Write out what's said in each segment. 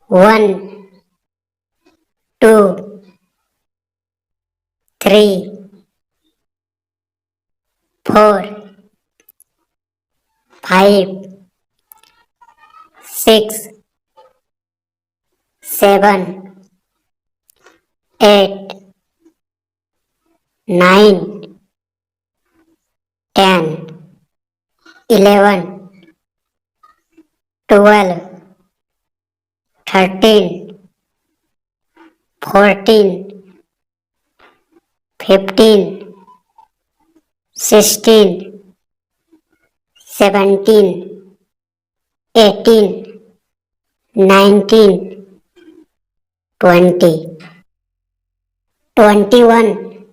1, 2, 3, 4, 5, 6, 7, 8, 9, 10, 11, 12, 13, 14, 15, 16, 17, 18, 19, 20, 21,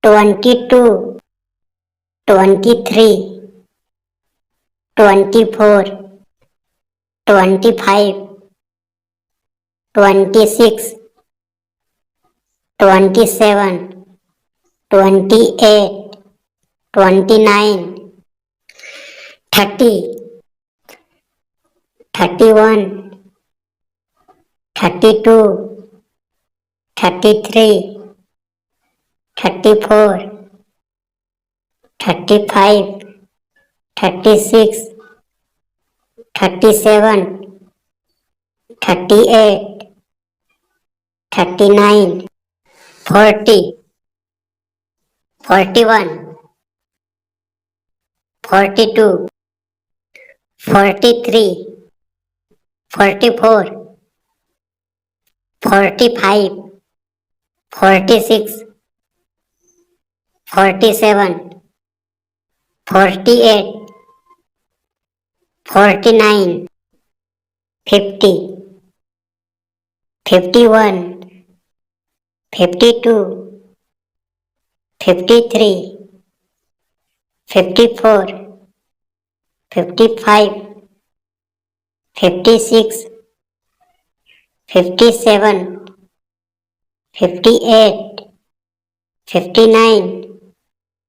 22, 23, 24, 25, 26, 27, 28, 29, 30, 31, 32, 33, 34, 35, 36, 37, 38, 39, 40, 41, 42, 43, 44, 45, 46, 47, 48, 49, 50, 51, 52, 53, 54, 55, 56, 57, 58, 59,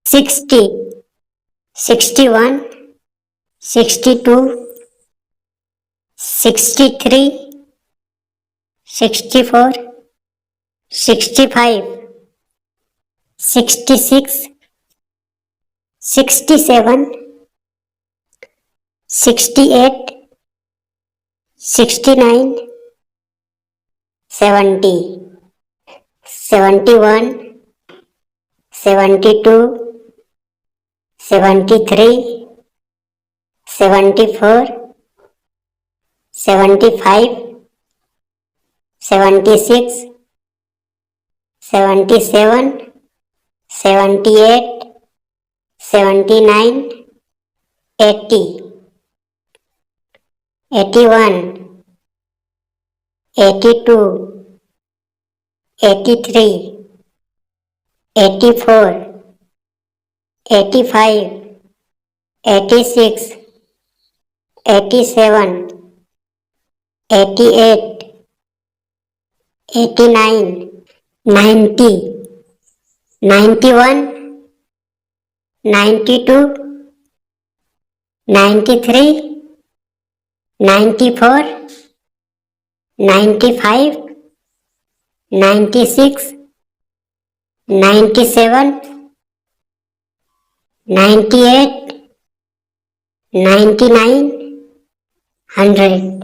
60, 61, 62, 63, 64, 65, 66, 67, 68, 69, 70, 71, 72, 73, 74, 75, 76, 77, 78, 79, 80, 81, 82, 83, 84, 85, 86, 87, 88, 89, 90, 91, 92, 93, 94, 95, 96, 97, 98, 99, 100.